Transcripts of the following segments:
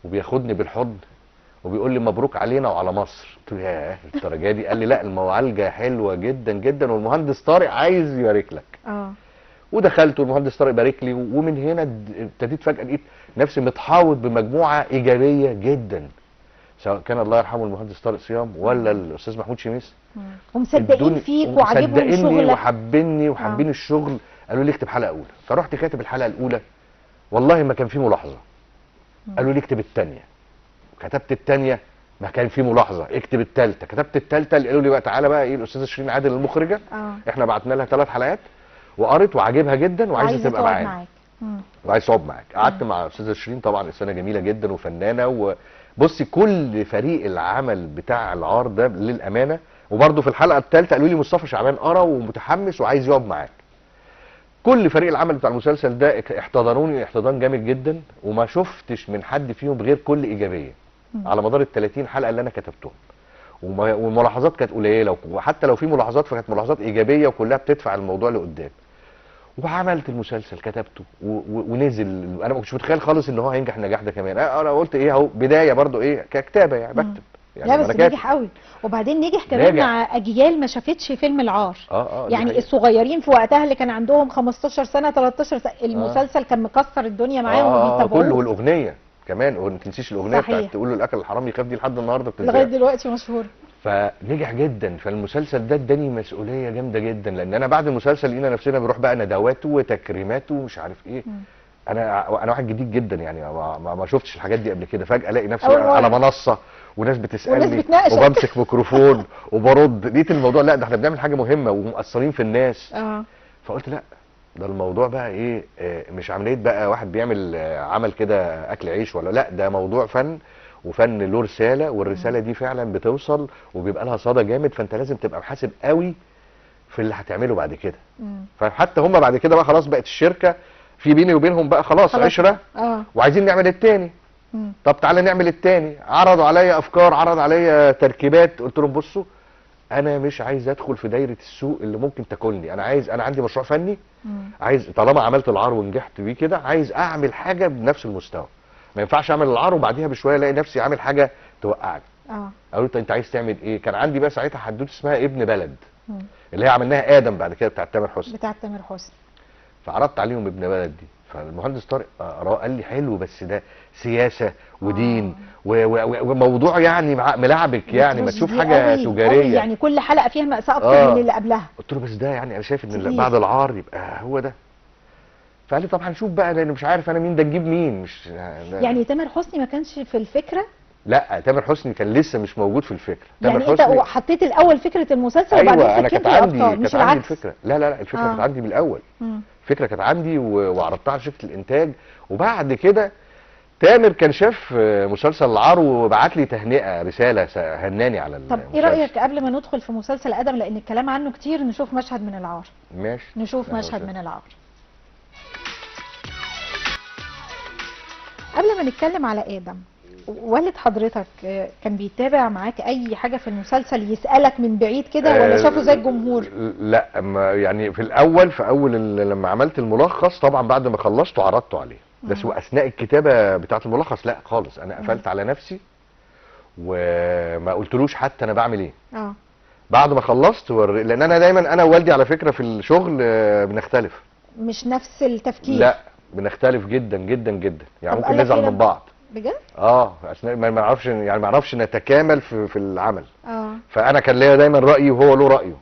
وبياخدني بالحضن وبيقول لي مبروك علينا وعلى مصر. قلت له ياه الدرجه دي؟ قال لي لا المعالجه حلوه جدا جدا والمهندس طارق عايز يبارك لك. ودخلت والمهندس طارق بارك لي، ومن هنا ابتديت فجاه لقيت نفسي متحاوط بمجموعه ايجابيه جدا، سواء كان الله يرحمه المهندس طارق صيام ولا الاستاذ محمود شميس. ومصدقين فيك وعاجبهم شغلك وحابيني وحابين الشغل. قالوا لي اكتب حلقه اولى، فرحت كاتب الحلقه الاولى والله ما كان في ملاحظه. قالوا لي اكتب الثانيه، كتبت الثانيه ما كان في ملاحظه، اكتب الثالثه، كتبت الثالثه. قالوا لي بقى تعالى بقى ايه الاستاذه شيرين عادل المخرجه احنا بعتنا لها 3 حلقات وقرت وعاجبها جدا وعايزه تبقى معانا وعايز تقعد معاك. قعدت مع استاذه شيرين، طبعا انسانه جميله جدا وفنانه. وبصي كل فريق العمل بتاع العار ده للامانه. وبرده في الحلقه الثالثه قالوا لي مصطفى شعبان قرا ومتحمس وعايز يقعد معاك. كل فريق العمل بتاع المسلسل ده احتضنوني احتضان جامد جدا، وما شفتش من حد فيهم غير كل ايجابيه على مدار ال 30 حلقه اللي انا كتبتهم. والملاحظات كانت قليله، وحتى لو في ملاحظات فكانت ملاحظات ايجابيه وكلها بتدفع الموضوع لقدام. وعملت المسلسل كتبته ونزل. انا ما كنتش متخيل خالص ان هو هينجح النجاح ده كمان. انا قلت ايه اهو بدايه برضو ايه ككتابه يعني بكتب يعني. لا بس نجح قوي، وبعدين نجح كمان مع اجيال ما شافتش فيلم العار. يعني الصغيرين في وقتها اللي كان عندهم 15 سنه 13 سنه المسلسل كان مكسر الدنيا معاهم وبيتابعوه كله. والاغنيه كمان وما تنسيش الاغنيه بتاعت تقول له الاكل الحرام يخاف دي لحد النهارده بتتذاع لغايه دلوقتي مشهوره. فنجح جدا. فالمسلسل ده اداني مسؤوليه جامده جدا، لان انا بعد المسلسل لقينا نفسنا بنروح بقى ندوات وتكريمات ومش عارف ايه. انا واحد جديد جدا يعني ما شفتش الحاجات دي قبل كده. فجاه الاقي نفسي على منصه وناس بتسالني وبمسك ميكروفون وبرد. لقيت الموضوع لا ده احنا بنعمل حاجه مهمه ومؤثرين في الناس. فقلت لا ده الموضوع بقى ايه مش عمليه بقى واحد بيعمل عمل كده اكل عيش ولا لا، ده موضوع فن، وفن له رساله، والرساله دي فعلا بتوصل وبيبقى لها صدى جامد. فانت لازم تبقى محاسب قوي في اللي هتعمله بعد كده. فحتى هم بعد كده بقى خلاص بقت الشركه في بيني وبينهم بقى خلاص عشره وعايزين نعمل التاني. طب تعالى نعمل التاني. عرضوا عليا افكار، عرض عليا تركيبات. قلت لهم بصوا انا مش عايز ادخل في دايره السوق اللي ممكن تاكلني. انا عندي مشروع فني، عايز طالما عملت العار ونجحت بيه كده عايز اعمل حاجه بنفس المستوى. ما ينفعش اعمل العار وبعديها بشويه الاقي نفسي عامل حاجه توقعني. قالوا انت عايز تعمل ايه؟ كان عندي بقى ساعتها حدوته اسمها ابن بلد اللي هي عملناها ادم بعد كده بتاعت تامر حسني. فعرضت عليهم ابن بلد دي. فالمهندس طارق قال لي حلو بس ده سياسه ودين وموضوع يعني ملعبك يعني ما تشوف حاجه تجاريه يعني كل حلقه فيها مأساة اكتر من اللي قبلها. قلت له بس ده يعني انا شايف ان بعد العار يبقى هو ده. فقال لي طب هنشوف بقى لان مش عارف انا مين ده نجيب مين. مش يعني تامر حسني ما كانش في الفكره؟ لا تامر حسني كان لسه مش موجود في الفكره. يعني انت حطيت الاول فكره المسلسل وبعدين انا كانت عندي الفكره. لا الفكره كانت عندي من الاول. الفكره كانت عندي وعرضتها على شركه الانتاج. وبعد كده تامر كان شاف مسلسل العار وبعت لي تهنئه رساله هناني على طب ايه رايك قبل ما ندخل في مسلسل ادم لان الكلام عنه كتير نشوف مشهد من العار؟ ماشي نشوف مشهد من العار. قبل ما نتكلم على ادم، والد حضرتك كان بيتابع معاك اي حاجه في المسلسل يسالك من بعيد كده ولا شافه زي الجمهور؟ لا يعني في اول لما عملت الملخص طبعا بعد ما خلصته عرضته عليه. بس واثناء الكتابه بتاعه الملخص لا خالص انا قفلت على نفسي وما قلتلوش حتى انا بعمل ايه. بعد ما خلصت لان انا دايما انا ووالدي على فكره في الشغل بنختلف. مش نفس التفكير؟ لا بنختلف جدا جدا جدا يعني ممكن نزعل من بعض بجد؟ اثناء ما نعرفش نتكامل في العمل. فانا كان ليا دايما رايي وهو له رايه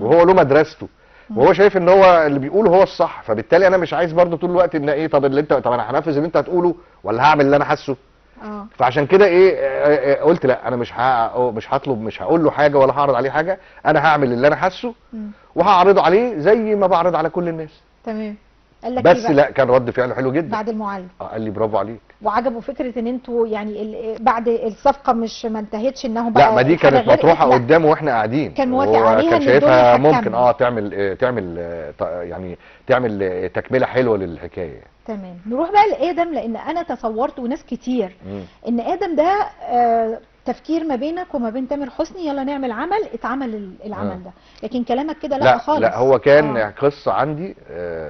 وهو له مدرسته وهو شايف ان هو اللي بيقوله هو الصح. فبالتالي انا مش عايز برضو طول الوقت ان ايه طب انا هنفذ اللي انت هتقوله ولا هعمل اللي انا حاسه. فعشان كده ايه قلت لا انا مش هطلب مش هقول له حاجه ولا هعرض عليه حاجه. انا هعمل اللي انا حاسه وهعرضه عليه زي ما بعرض على كل الناس. تمام. قال لك بس لا كان رد فعله حلو جدا بعد المعالجه. قال لي برافو عليك. وعجبه فكره ان انتوا يعني بعد الصفقه مش ما انتهتش انهم بقى لا ما دي كانت مطروحه قدامه واحنا قاعدين. كان موافق عليها كان شايفها ممكن تعمل تكمله حلوه للحكايه. تمام. نروح بقى لادم لان انا تصورت وناس كتير ان ادم ده تفكير ما بينك وما بين تامر حسني يلا نعمل عمل اتعمل العمل ده. لكن كلامك كده لا خالص. لا هو كان قصه عندي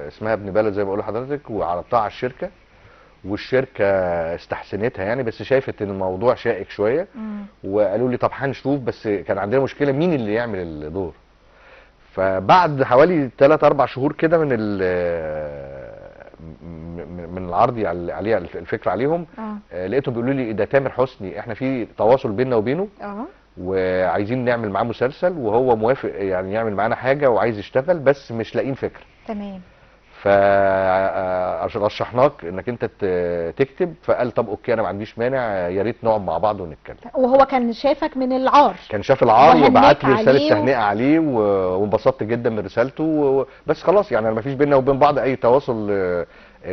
اسمها ابن بلد زي ما بقول لحضرتك وعرضتها على الشركه والشركه استحسنتها يعني، بس شافت ان الموضوع شائك شويه، وقالوا لي طب هنشوف، بس كان عندنا مشكله مين اللي يعمل الدور. فبعد حوالي 3 4 شهور كده من العرض عليها الفكره عليهم، لقيتهم بيقولوا لي ده تامر حسني احنا في تواصل بيننا وبينه، وعايزين نعمل معاه مسلسل، وهو موافق يعني يعمل معانا حاجه وعايز يشتغل، بس مش لاقيين فكره. تمام. فرشحناك انك انت تكتب، فقال طب اوكي انا ما عنديش مانع، يا ريت نقعد مع بعض ونتكلم. وهو كان شافك من العار؟ كان شاف العار وبعت لي رساله عليه تهنئه عليه، وانبسطت جدا من رسالته، بس خلاص يعني ما فيش بيننا وبين بعض اي تواصل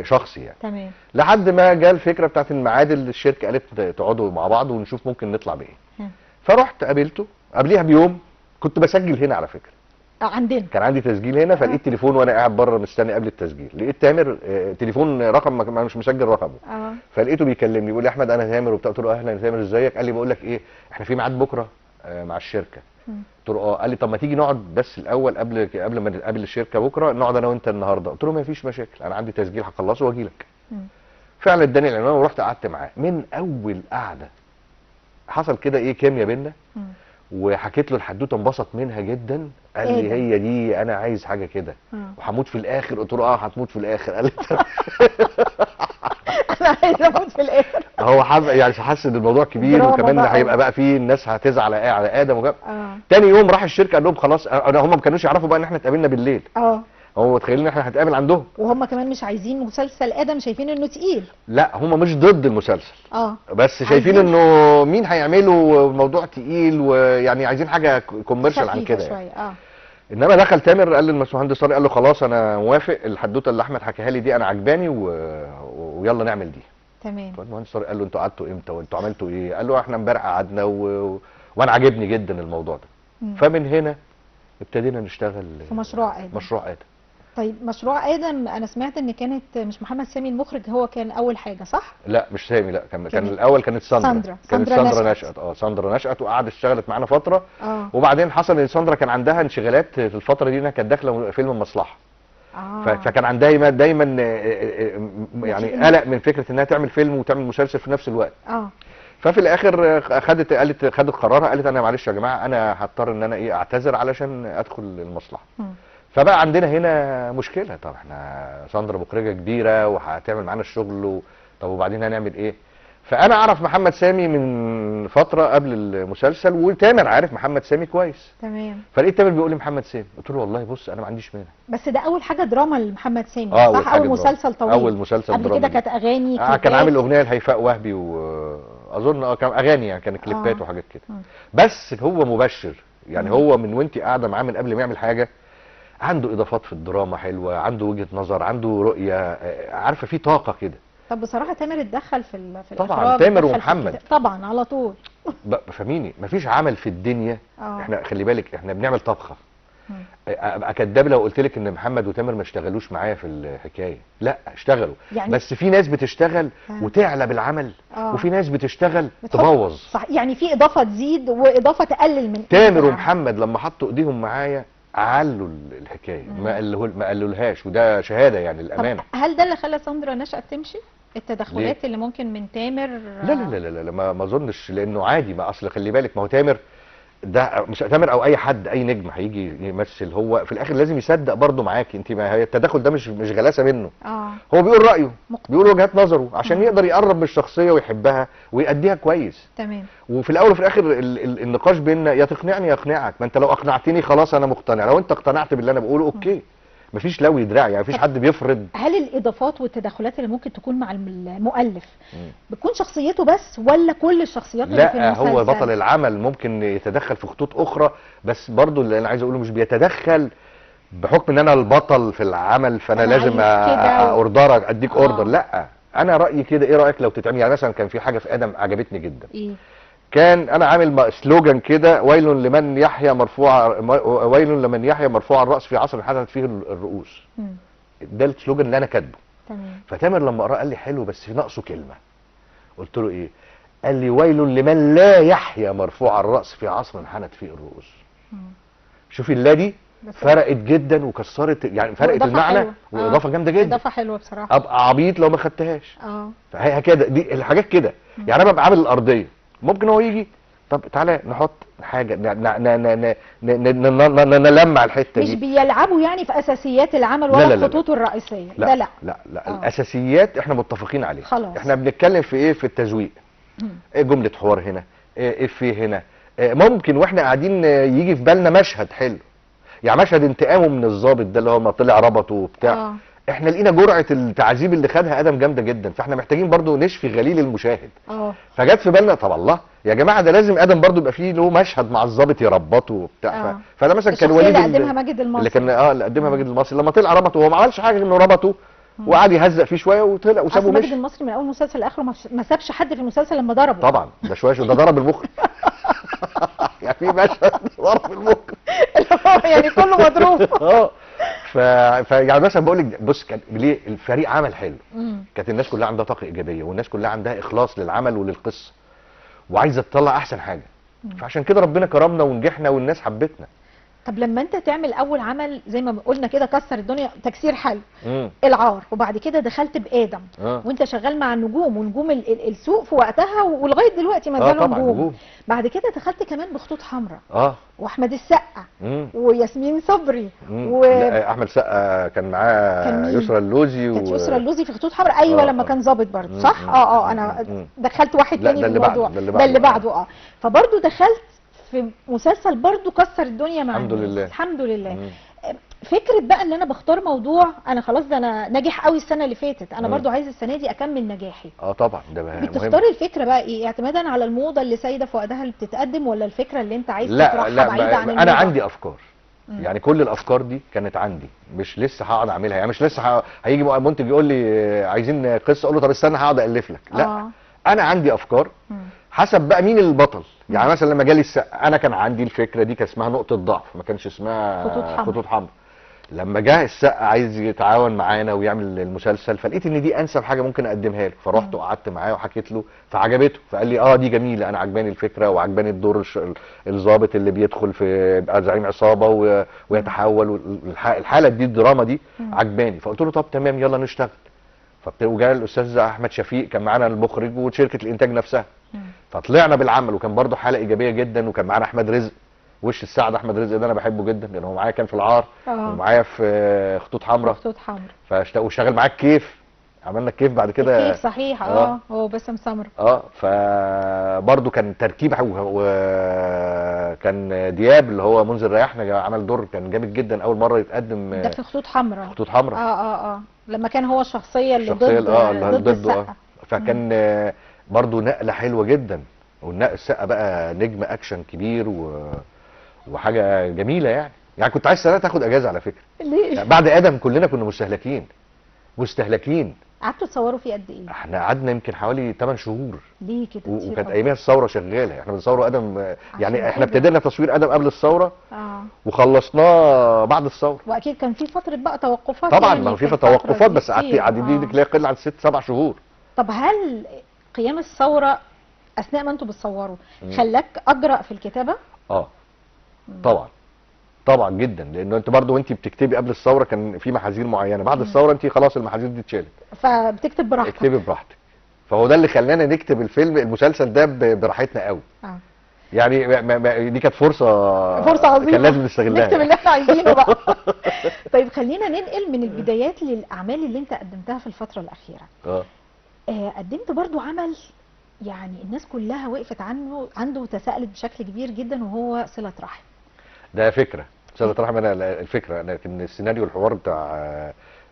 شخصي يعني. تمام. لحد ما جاء الفكره بتاعت الميعاد اللي الشركه قالت تقعدوا مع بعض ونشوف ممكن نطلع بايه. فرحت قابلته قبليها بيوم، كنت بسجل هنا على فكره. عندنا كان عندي تسجيل هنا، فلقيت تليفون وانا قاعد بره مستني قبل التسجيل، لقيت تامر تليفون رقم ما مش مسجل رقمه. فلقيته بيكلمني بيقول لي احمد انا تامر وبتاع، قلت له اهلا يا تامر ازيك؟ قال لي بقول لك ايه، احنا في ميعاد بكره مع الشركه. قلت له قال لي طب ما تيجي نقعد بس الاول قبل ما نقابل الشركه بكره، نقعد انا وانت النهارده. قلت له ما فيش مشاكل، انا عندي تسجيل هخلصه واجي لك. فعلا اداني العنوان ورحت قعدت معاه. من اول قعده حصل كده ايه كيميا بينا، وحكيت له الحدوته انبسط منها جدا. قال لي هي دي انا عايز حاجه كده وهموت في الاخر. قلت له هتموت في الاخر؟ قال لي انا عايز اموت في الاخر. هو يعني حس ان الموضوع كبير، وكمان هيبقى بقى فيه الناس هتزعل على ادم تاني يوم راح الشركه قال لهم خلاص، هم ما كانوش يعرفوا بقى ان احنا اتقابلنا بالليل. هو متخيلين ان احنا هنتقابل عندهم، وهم كمان مش عايزين مسلسل ادم، شايفين انه تقيل. لا هم مش ضد المسلسل، بس شايفين انه مين هيعمله موضوع تقيل، ويعني عايزين حاجه كوميرشال عن كده يعني. انما دخل تامر قال للمهندس طارق، قال له خلاص انا موافق، الحدوته اللي احمد حكاها لي دي انا عجباني ويلا نعمل دي. تمام. فالمهندس طارق قال له انتوا قعدتوا امتى وانتوا عملتوا ايه؟ قال له احنا امبارح قعدنا وانا عاجبني جدا الموضوع ده. فمن هنا ابتدينا نشتغل في مشروع ادم. مشروع ادم. طيب مشروع ادم انا سمعت ان كانت مش محمد سامي المخرج هو كان اول حاجه، صح؟ لا مش سامي، لا كان الاول كانت ساندرا نشأت. ساندرا نشأت وقعدت اشتغلت معانا فتره. وبعدين حصل ان ساندرا كان عندها انشغالات في الفتره دي، انها كانت داخله فيلم المصلحه. فكان عندها دايما يعني قلق من فكره انها تعمل فيلم وتعمل مسلسل في نفس الوقت. ففي الاخر خدت قرارها، قالت انا معلش يا جماعه انا هضطر ان انا اعتذر علشان ادخل المصلحه. فبقى عندنا هنا مشكله، طب احنا ساندرا مخرجه كبيره وهتعمل معانا الشغل، طب وبعدين هنعمل ايه؟ فانا اعرف محمد سامي من فتره قبل المسلسل، وتامر عارف محمد سامي كويس. تمام. فلقيت تامر بيقول لي محمد سامي، قلت له والله بص انا ما عنديش مانع. بس ده اول حاجه دراما لمحمد سامي، صح؟ اول مسلسل طويل. اول مسلسل قبل كده كانت اغاني كان عامل اغنيه لهيفاء وهبي، واظن كان اغاني يعني، كان كليبات وحاجات كده. بس هو مبشر يعني، هو من وانت قاعده معاه من قبل ما يعمل حاجه عنده اضافات في الدراما حلوه، عنده وجهه نظر، عنده رؤيه، عارفه في طاقه كده. طب بصراحه تامر اتدخل في طبعا تامر ومحمد طبعا على طول. فهميني مفيش عمل في الدنيا. احنا خلي بالك احنا بنعمل طبخه. ابقى كداب لو قلت لك ان محمد وتامر ما اشتغلوش معايا في الحكايه، لا اشتغلوا يعني. بس في ناس بتشتغل وتعلى بالعمل، وفي ناس بتشتغل تبوظ. صح، يعني في اضافه تزيد واضافه تقلل من تامر ومحمد لما حطوا ايديهم معايا علوا الحكايه، ما قالولهاش، وده شهاده يعني الامانه. هل ده اللي خلى ساندرا نشأت تمشي؟ التدخلات اللي ممكن من تامر؟ لا لا لا لا, لا ما اظنش، لانه عادي. ما اصل خلي بالك، ما هو تامر ده مش تامر او اي حد، اي نجم هيجي يمثل، هو في الاخر لازم يصدق برضه معاكي انت. ما هي التدخل ده مش غلاسه منه. هو بيقول رايه، بيقول وجهات نظره عشان يقدر يقرب من الشخصيه ويحبها ويأديها كويس. تمام. وفي الاول وفي الاخر النقاش بيننا يا تقنعني يا اقنعك. ما انت لو اقنعتني خلاص انا مقتنع، لو انت اقتنعت باللي انا بقوله اوكي. مفيش لوي دراع يعني، مفيش حد بيفرض. هل الاضافات والتدخلات اللي ممكن تكون مع المؤلف بتكون شخصيته بس، ولا كل الشخصيات اللي في المسلسل؟ لا، هو بطل العمل ممكن يتدخل في خطوط اخرى، بس برضو اللي انا عايز اقوله مش بيتدخل بحكم ان انا البطل في العمل فانا لازم اوردرك اديك اوردر. لا، انا رايي كده، ايه رايك لو تتعمل؟ يعني مثلا كان في حاجه في ادم عجبتني جدا. كان انا عامل سلوجان كده، ويل لمن يحيى مرفوع الراس في عصر حدثت فيه الرؤوس. ده السلوجان اللي انا كاتبه. تمام. فتامر لما قراه قال لي حلو بس في ناقصه كلمه. قلت له ايه؟ قال لي ويل لمن لا يحيى مرفوع الراس في عصر حنت فيه الرؤوس. شوفي اللا دي فرقت جدا وكسرت، يعني فرقت وإضافة المعنى حلوة. واضافه جامده جدا. اضافه حلوه بصراحه. ابقى عبيط لو ما خدتهاش. اه فهي كده دي الحاجات كده. يعني انا ببقى عامل الارضيه، ممكن هو يجي طب تعالى نحط حاجه نلمع الحته مش دي. بيلعبوا يعني في اساسيات العمل لا ولا لا لا الخطوط الرئيسيه، لا ده لا. لا لا الاساسيات احنا متفقين عليها. خلاص. احنا بنتكلم في ايه؟ في التزويق. إيه جمله حوار هنا، ايه افيه هنا، إيه ممكن واحنا قاعدين يجي في بالنا مشهد حلو، يعني مشهد انتقامه من الضابط ده اللي هو ما طلع ربطه وبتاع. احنا لقينا جرعه التعذيب اللي خدها ادم جامده جدا، فاحنا محتاجين برضو نشفي غليل المشاهد. فجت في بالنا طب الله يا جماعه ده لازم ادم برضو يبقى فيه له مشهد مع الضابط يربطه وبتاع. فده مثلا كان وليد اللي قدمها ماجد المصري، اللي كان اللي قدمها ماجد المصري لما طلع ربطه، هو ما عملش حاجه انه ربطه وقعد يهزق فيه شويه وطلع وسابه مشي. ماجد المصري من اول مسلسل لاخره ما سابش حد في المسلسل لما ضربه. طبعا ده شويه ده ضرب المخرج. يعني في مشهد ضرب المخرج يعني كله مضروب. يعني مثلا بقول لك بص، كان ليه الفريق عمل حلو، كانت الناس كلها عندها طاقه ايجابيه والناس كلها عندها اخلاص للعمل وللقصه وعايزه تطلع احسن حاجه. فعشان كده ربنا كرمنا ونجحنا والناس حبتنا. طب لما انت تعمل اول عمل زي ما قلنا كده كسر الدنيا تكسير حلو، العار، وبعد كده دخلت بادم وانت شغال مع النجوم ونجوم السوق في وقتها ولغايه دلوقتي ما زالوا نجوم. بعد كده دخلت كمان بخطوط حمراء واحمد السقا وياسمين صبري لا احمد السقا كان معاه يسرى اللوزي كانت يسرى اللوزي في خطوط حمراء. ايوه لما كان ظابط برضه صح. انا دخلت واحد تاني في الموضوع ده اللي بعده. فبرضه دخلت في مسلسل برضو كسر الدنيا مع الحمد لله. الحمد لله. فكره بقى ان انا بختار موضوع انا خلاص ده انا ناجح قوي السنه اللي فاتت، انا برضو عايز السنه دي اكمل نجاحي. طبعا ده مهم. بتختار الفكره بقى ايه؟ اعتمادا على الموضه اللي سايده في وقتها اللي بتتقدم، ولا الفكره اللي انت عايز تطرحها بعيده عن الموضه؟ انا عندي افكار. يعني كل الافكار دي كانت عندي، مش لسه هقعد اعملها. يعني مش لسه هيجي منتج يقول لي عايزين قصه اقول له طب استنى هقعد الف لك. لا انا عندي افكار حسب بقى مين البطل. يعني مثلا لما جالي السقا انا كان عندي الفكره دي، كان اسمها نقطه ضعف، ما كانش اسمها خطوط حمراء. لما جه السقا عايز يتعاون معانا ويعمل المسلسل، فلقيت ان دي انسب حاجه ممكن اقدمها له، فرحت وقعدت معاه وحكيت له فعجبته، فقال لي دي جميله، انا عجباني الفكره وعجباني الدور الضابط اللي بيدخل في يبقى زعيم عصابه ويتحول، الحاله دي الدراما دي عجباني. فقلت له طب تمام يلا نشتغل. وجاء الاستاذ احمد شفيق كان معانا المخرج وشركه الانتاج نفسها، فطلعنا بالعمل وكان برضو حاله ايجابيه جدا. وكان معانا احمد رزق وش السعد، احمد رزق ده انا بحبه جدا لان هو معايا كان في العار ومعايا في خطوط حمراء. وشغال معاك كيف، عملنا الكيف بعد كده. كيف صحيح. هو باسم سمرة. فبرضو كان تركيب، وكان دياب اللي هو منذر ريحنا عمل دور كان جامد جدا، اول مره يتقدم ده في خطوط حمراء. خطوط حمراء لما كان هو الشخصيه اللي ضد السقا. فكان برضو نقله حلوه جدا. السقا بقى نجم اكشن كبير وحاجه جميله. يعني كنت عايز سنه تاخد اجازه على فكره. ليه؟ يعني بعد ادم كلنا كنا مستهلكين. قعدتوا تصوروا فيه قد ايه؟ احنا قعدنا يمكن حوالي 8 شهور. ليه كده كتير؟ وكانت اياميها الثوره شغاله، احنا بنصوروا ادم. يعني احنا ابتدينا تصوير ادم قبل الثوره وخلصناه بعد الثوره. واكيد كان في فتره بقى توقفات. طبعا ما في توقفات، بس قعدت دي لا يقل عن 6-7 شهور. طب هل قيام الثوره اثناء ما انتوا بتصوروا خلاك اجرأ في الكتابه؟ طبعا جدا، لانه انت برضو وانت بتكتبي قبل الثوره كان في محاذير معينه، بعد الثوره انت خلاص المحاذير دي اتشالت، فبتكتب براحتك. اكتبي براحتك. فهو ده اللي خلانا نكتب المسلسل ده براحتنا قوي. يعني دي كانت فرصه عظيمه كان لازم نستغلها. نكتب اللي احنا عايزينه بقى. طيب خلينا ننقل من البدايات للاعمال اللي انت قدمتها في الفتره الاخيره. قدمت برضو عمل يعني الناس كلها وقفت عنده وتساءلت بشكل كبير جدا، وهو صلة رحم. ده فكره صلة رحم. انا الفكره لكن السيناريو الحوار بتاع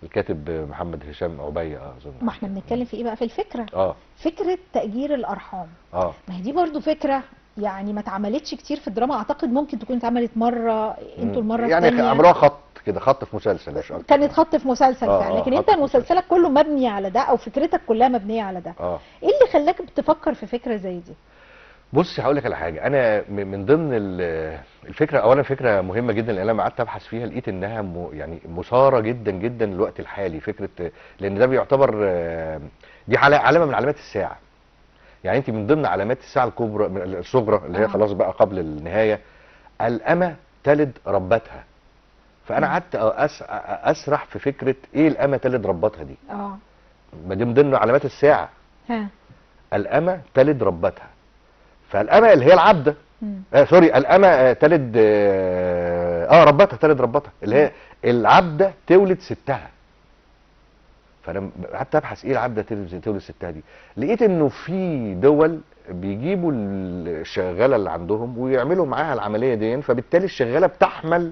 الكاتب محمد هشام عبيه اظن. ما احنا بنتكلم في ايه بقى؟ في الفكره. فكره تأجير الارحام. ما هي دي برضو فكره يعني ما اتعملتش كتير في الدراما، اعتقد ممكن تكون اتعملت مره، انتوا المره الثانيه يعني عملوها خط في مسلسل مش اكتر. كانت خط في مسلسل فعلا. لكن انت مسلسلك كله مبني على ده، او فكرتك كلها مبنيه على ده. ايه اللي خلاك بتفكر في فكره زي دي؟ بصي هقول لك على حاجه. انا من ضمن الفكره، اولا فكره مهمه جدا لان انا قعدت ابحث فيها لقيت انها يعني مثاره جدا جدا للوقت الحالي. فكره لان ده بيعتبر دي علامه من علامات الساعه. يعني انت من ضمن علامات الساعه الكبرى الصغرى اللي هي خلاص بقى قبل النهايه، الأمة تلد ربتها. فانا قعدت اسرح في فكره ايه الامه تلد ربتها دي. ما دي من ضمن علامات الساعه. الامه تلد ربتها. فالامه اللي هي العبده، سوري، الامه تلد ربتها، تلد ربتها اللي هي العبده تولد ستها. فانا قعدت ابحث ايه العبده تولد ستها دي. لقيت انه في دول بيجيبوا الشغاله اللي عندهم ويعملوا معاها العمليه دي، فبالتالي الشغاله بتحمل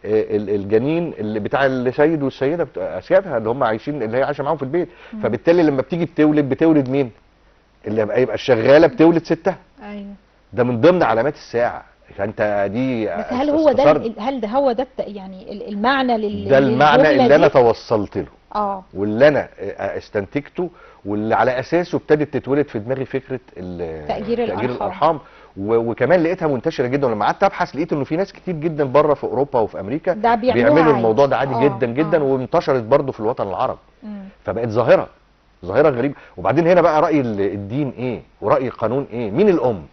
الجنين اللي بتاع السيد والسيده اسيادها اللي هم عايشين، اللي هي عايشه معاهم في البيت. فبالتالي لما بتيجي بتولد مين؟ اللي يبقى الشغاله بتولد ستها. ايوه، ده من ضمن علامات الساعه. فانت دي بس هل هو ده هو ده يعني المعنى ده المعنى اللي انا توصلت له واللي انا استنتجته واللي على اساسه ابتدت تتولد في دماغي فكره تأجير الارحام. وكمان لقيتها منتشره جدا. ولما قعدت ابحث لقيت انه في ناس كتير جدا بره في اوروبا وفي امريكا بيعملوا الموضوع ده عادي جدا جدا وانتشرت برضه في الوطن العربي. فبقت ظاهره غريبه. وبعدين هنا بقى راي الدين ايه وراي القانون ايه؟ مين الام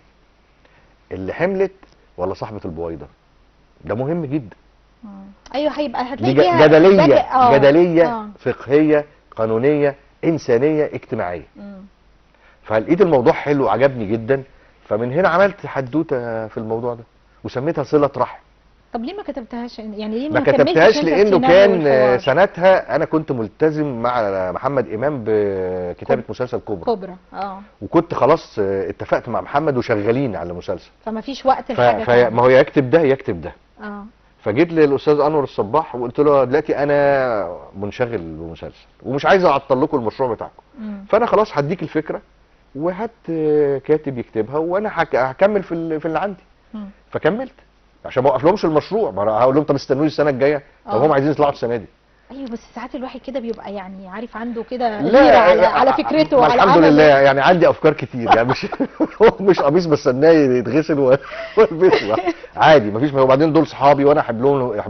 اللي حملت ولا صاحبه البويضه؟ ده مهم جدا. ايوه، هيبقى هتلاقي فيها جدليه فقهيه قانونيه انسانيه اجتماعيه. فلقيت الموضوع حلو عجبني جدا. فمن هنا عملت حدوته في الموضوع ده وسميتها صله رحم. طب ليه ما كتبتهاش؟ يعني ليه ما كتبتهاش؟ لانه كان سنتها انا كنت ملتزم مع محمد امام بكتابه مسلسل كوبرا. وكنت خلاص اتفقت مع محمد وشغالين على مسلسل، فما فيش وقت لحاجه ما هو يكتب ده يكتب ده. فجيت للاستاذ انور الصباح وقلت له دلوقتي انا منشغل بمسلسل ومش عايز اعطل لكم المشروع بتاعكم، فانا خلاص هديك الفكره وهات كاتب يكتبها وانا هكمل في اللي عندي. فكملت عشان ما اوقفلهمش المشروع. ما انا هقول لهم طب استنوني السنه الجايه. طب هم عايزين يطلعوا السنه دي. ايوه، بس ساعات الواحد كده بيبقى يعني عارف عنده كده غيره على فكرته وعلى الحمد لله يعني عندي افكار كتير يعني مش قميص بستناه يتغسل والبسه عادي مفيش. وبعدين دول صحابي وانا احب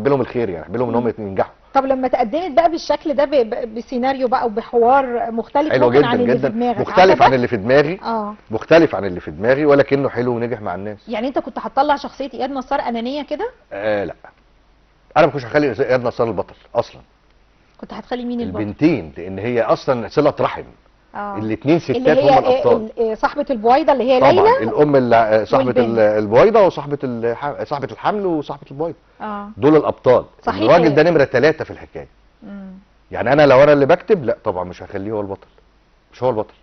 لهم الخير، يعني احب لهم ان هم ينجحوا. طب لما تقدمت بقى بالشكل ده بسيناريو بقى وبحوار مختلف حلو جدا عن اللي جدا في دماغك، مختلف عن اللي في دماغي مختلف عن اللي في دماغي ولكنه حلو ونجح مع الناس. يعني انت كنت هتطلع شخصيه اياد نصار انانيه كده؟ لا، انا ما كنتش هخلي اياد نصار البطل اصلا. كنت هتخلي مين البطل؟ البنتين، لان هي اصلا صله رحم. الاثنين ستات هم الابطال. صاحبه البويضه اللي هي طبعا ليلى، الام اللي صاحبه البويضه وصاحبه الحمل وصاحبه البويضه. دول الابطال. صحيح. الراجل ده نمره 3 في الحكايه. يعني انا لو انا اللي بكتب لا طبعا مش هخليه هو البطل. مش هو البطل.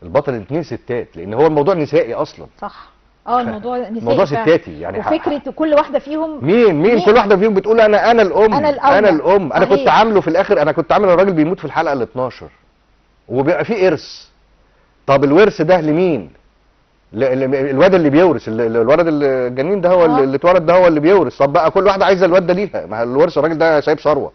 البطل الاثنين ستات لان هو الموضوع نسائي اصلا. صح. الموضوع نسائي، موضوع ستاتي يعني. وفكره كل واحده فيهم مين كل واحده فيهم بتقول انا الام انا الام. انا كنت عامله في الاخر، انا كنت عامل الراجل بيموت في الحلقه ال 12 وبيبقى في ارث. طب الورث ده لمين؟ الواد اللي بيورث، الولد الجنين ده هو اللي اتولد ده هو اللي بيورث. طب بقى كل واحده عايزه الواد ده ليها، ما الورث الراجل ده سايب ثروه،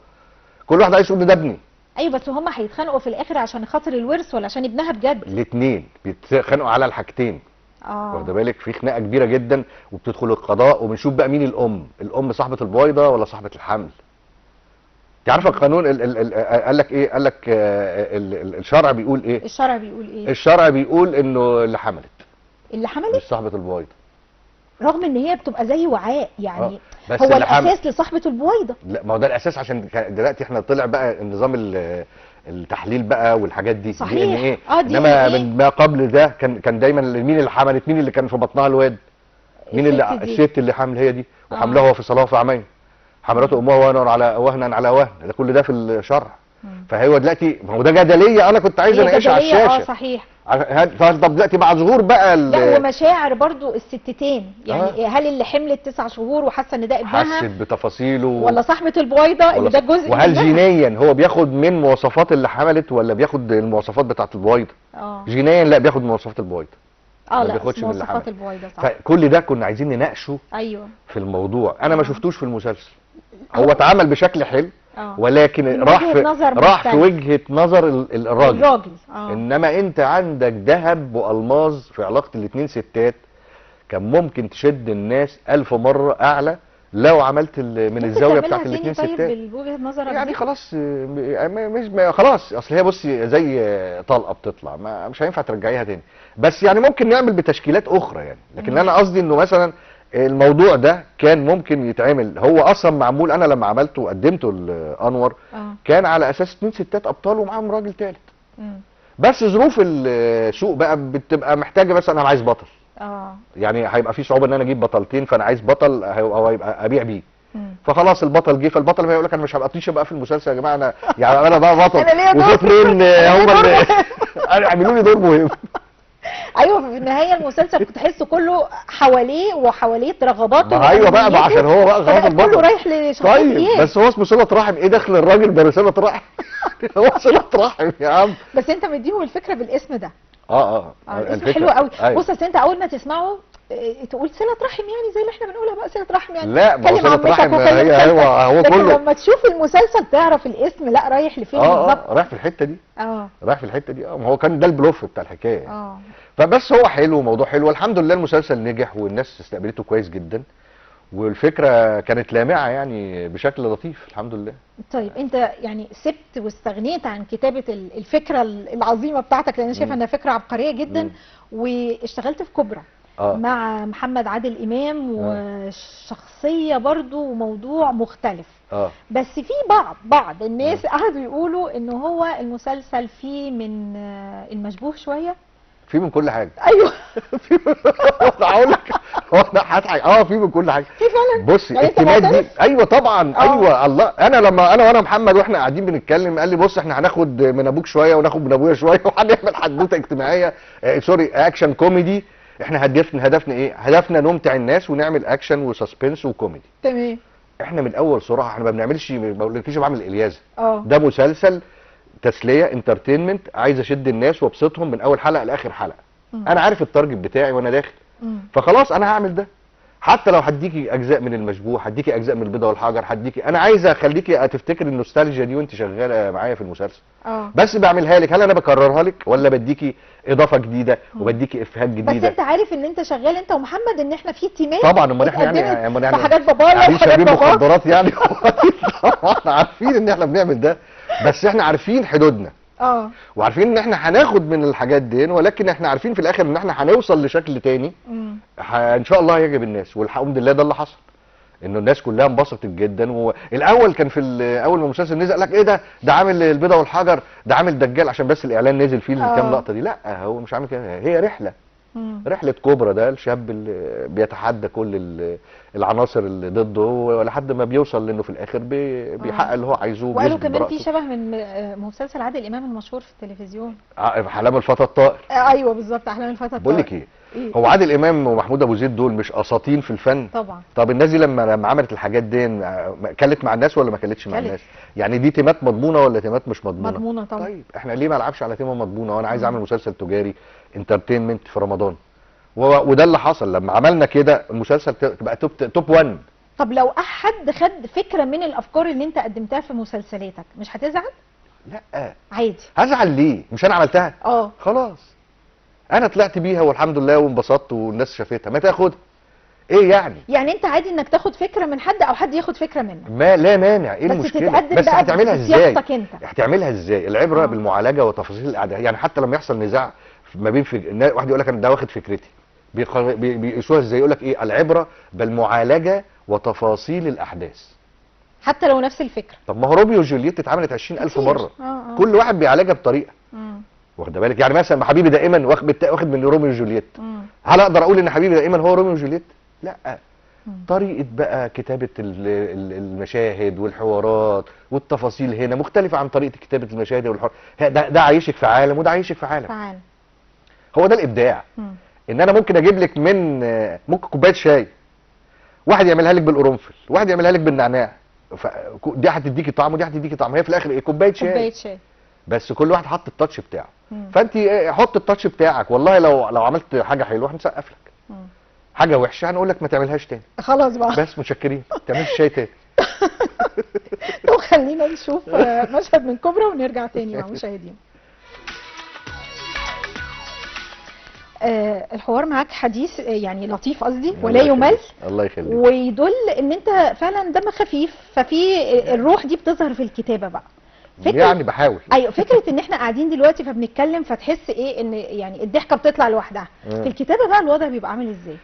كل واحده عايز تقول ده ابني. ايوه، بس هم هيتخانقوا في الاخر عشان خاطر الورث ولا عشان ابنها بجد؟ الاثنين بيتخانقوا على الحاجتين. واخده بالك؟ في خناقه كبيره جدا وبتدخل القضاء وبنشوف بقى مين الام صاحبه البويضه ولا صاحبه الحمل. انت عارفه القانون قال لك ايه؟ قال لك الشرع بيقول ايه؟ الشرع بيقول انه اللي حملت مش صاحبه البويضه، رغم ان هي بتبقى زي وعاء يعني. بس هو الاساس لصاحبه البويضه. لا، ما هو ده الاساس عشان دلوقتي احنا طلع بقى النظام التحليل بقى والحاجات دي. صحيح. دي ان ايه. انما من ما قبل ده كان دايما مين اللي حملت، مين اللي كان في بطنها الواد، مين اللي الست اللي حامل هي دي، وحملها هو في صلاه في عمين، حملته امها وهنا على وهن. ده كل ده في الشرع. فهو دلوقتي ما هو ده جدليه انا كنت عايز اناقشها على الشاشه. صحيح. طب دلوقتي مع ظهور بقى لا، ومشاعر برضو الستتين يعني. هل اللي حملت 9 شهور وحاسه ان ده ابنها حست بتفاصيله، ولا صاحبه البويضه اللي ده جزء وهل جينيا هو بياخد من مواصفات اللي حملت ولا بياخد المواصفات بتاعه البويضه؟ جينيا لا، بياخد مواصفات البويضه. ما بياخدش من مواصفات البويضه. صح. فكل ده كنا عايزين نناقشه. ايوه. في الموضوع انا ما شفتوش في المسلسل. هو اتعمل بشكل حلو ولكن راح في وجهة نظر الراجل. انما انت عندك ذهب والماظ في علاقة الاثنين ستات كان ممكن تشد الناس 1000 مرة اعلى لو عملت من الزاوية بتاعت الاثنين ستات. بوجهة نظرك يعني خلاص خلاص اصل هي بصي زي طلقة بتطلع مش هينفع ترجعيها تاني. بس يعني ممكن نعمل بتشكيلات اخرى يعني. لكن انا قصدي انه مثلا الموضوع ده كان ممكن يتعمل، هو اصلا معمول، انا لما عملته وقدمته لانور كان على اساس 2 ستات ابطال ومعاهم راجل ثالث. بس ظروف السوق بقى بتبقى محتاجه، مثلا انا عايز بطل، يعني هيبقى في صعوبه ان انا اجيب بطلتين، فانا عايز بطل او هيبقى ابيع بيه. فخلاص البطل جه، فالبطل ما يقول لك انا مش هبقى طيشه بقى في المسلسل يا جماعه، انا يعني انا بقى بطل وفي اتنين هم اللي اعملوا لي دور مهم. ايوه، في النهايه المسلسل كنت تحسه كله حواليه وحواليه رغباته. ما ايوه بقى عشان هو بقى غرض البطل كله رايح لشخصيه. طيب بس هو اسمه صله رحم، ايه دخل الراجل برساله رحم؟ هو صله رحم يا عم. بس انت مديهم الفكره بالاسم ده. الاسم حلو قوي. بص اصل انت اول ما تسمعه تقول صله رحم، يعني زي اللي احنا بنقولها بقى صله رحم يعني. لا ما هو صله رحم هو لكن كله. لما تشوف المسلسل تعرف الاسم لا رايح لفين بالظبط. رايح في الحته دي. رايح في الحته دي. ما هو كان ده البلوف بتاع الحكايه. فبس هو حلو، موضوع حلو، والحمد لله المسلسل نجح والناس استقبلته كويس جدا، والفكره كانت لامعه يعني بشكل لطيف الحمد لله. طيب انت يعني سبت واستغنيت عن كتابه الفكره العظيمه بتاعتك، لان انا شايفه انها فكره عبقريه جدا، واشتغلت في كوبرا مع محمد عادل امام، وشخصيه برضو وموضوع مختلف. بس في بعض الناس قعدوا يقولوا ان هو المسلسل فيه من المشبوه شويه، في من كل حاجه. ايوه انا هقول لك، هو انا هضحك. في من كل حاجه. في فعلا. بصي يعني التيمات دي، ايوه طبعا. ايوه الله، انا لما انا محمد واحنا قاعدين بنتكلم قال لي بص احنا هناخد من ابوك شويه وناخد من ابويا شويه وهنعمل حدوته اجتماعيه سوري اكشن كوميدي. احنا هدفنا ايه؟ هدفنا نمتع الناس ونعمل اكشن وسسبنس وكوميدي. تمام. احنا من اول صراحه احنا ما بنعملش، ما بقولكيش بعمل اليازه. ده مسلسل تسليه انترتينمنت، عايز اشد الناس وابسطهم من اول حلقه لاخر حلقه. انا عارف التارجت بتاعي وانا داخل، فخلاص انا هعمل ده. حتى لو هديكي اجزاء من المشبوه، هديكي اجزاء من البيضه والحجر، هديكي، انا عايز اخليكي تفتكري النوستالجيا دي وانت شغاله معايا في المسلسل. بس بعملها لك، هل انا بكررها لك ولا بديكي اضافه جديده وبديكي افيهات جديده؟ بس انت عارف ان انت شغال انت ومحمد ان احنا في تيمات. طبعا امال احنا يعني حاجات بابايا وحاجات بابايا مخدرات يعني. طبعا عارفين ان احنا بنعمل ده، بس احنا عارفين حدودنا. وعارفين ان احنا هناخد من الحاجات دي، ولكن احنا عارفين في الاخر ان احنا هنوصل لشكل تاني ان شاء الله هيعجب الناس، والحمد لله ده اللي حصل، انه الناس كلها انبسطت جدا. والاول كان في اول ما المسلسل نزل قال لك ايه ده عامل البيضه والحجر، ده عامل دجال عشان بس الاعلان نزل فيه الكام لقطه دي. لا هو مش عامل كده، هي رحله كوبرا، ده الشاب اللي بيتحدى كل العناصر اللي ضده ولحد ما بيوصل لانه في الاخر بيحقق اللي هو عايزه. وقالوا كمان في شبه من مسلسل عادل امام المشهور في التلفزيون، احلام الفتى الطائر. ايوه بالظبط، احلام الفتى الطائر. بقول لك ايه، هو عادل امام ومحمود ابو زيد دول مش اساطين في الفن؟ طبعا. طب الناس دي لما عملت الحاجات دي كلت مع الناس ولا ما كلتش مع الناس؟ يعني دي تيمات مضمونه ولا تيمات مش مضمونه؟ مضمونه طبعا. طيب احنا ليه ما العبش على تيمه مضمونه وانا عايز اعمل مسلسل تجاري انترتينمنت في رمضان؟ وده اللي حصل لما عملنا كده، المسلسل بقى توب 1. طب لو حد خد فكره من الافكار اللي انت قدمتها في مسلسلاتك مش هتزعل؟ لا عادي. هزعل ليه؟ مش انا عملتها؟ خلاص انا طلعت بيها والحمد لله وانبسطت والناس شافتها، ما تاخدها ايه يعني انت عادي انك تاخد فكره من حد او حد ياخد فكره منك؟ ما لا مانع، ايه المشكله؟ بس هتعملها ازاي؟ هتعملها ازاي؟ العبره بالمعالجه وتفاصيل الاعداء. يعني حتى لما يحصل نزاع ما بين واحد يقول لك انا ده واخد فكرتي، بيقيسوها ازاي؟ يقول لك ايه؟ العبره بالمعالجه وتفاصيل الاحداث. حتى لو نفس الفكره. طب ما هو روميو وجولييت اتعملت 20,000 مره. كل واحد بيعالجها بطريقه. واخده بالك؟ يعني مثلا حبيبي دائما واخد من روميو وجولييت، هل اقدر اقول ان حبيبي دائما هو روميو وجولييت؟ لا. طريقه بقى كتابه المشاهد والحوارات والتفاصيل هنا مختلفه عن طريقه كتابه المشاهد والحوار. ده عايشك في عالم وده عايشك في عالم. هو ده الابداع. ان انا ممكن اجيب لك ممكن كوبايه شاي، واحد يعملها لك بالقرنفل، واحد يعملها لك بالنعناع، دي هتديكي طعم ودي هتديكي طعم، هي في الاخر ايه؟ كوبايه شاي. بس كل واحد حط التاتش بتاعه. فانت حط التاتش بتاعك، والله لو عملت حاجه حلوه هنسقف لك، حاجه وحشه هنقول لك ما تعملهاش تاني. خلاص بقى، بس متشكرين، ما تعملش شاي تاني. طب خلينا نشوف مشهد من كوبرا ونرجع تاني مع مشاهدينا. الحوار معاك حديث يعني لطيف قصدي ولا يمل. الله يخليك. ويدل ان انت فعلا دمك خفيف، ففي الروح دي بتظهر في الكتابه بقى. يعني بحاول. ايوه، فكره ان احنا قاعدين دلوقتي فبنتكلم فتحس ايه ان يعني الضحكه بتطلع لوحدها. في الكتابه بقى الوضع بيبقى عامل ازاي؟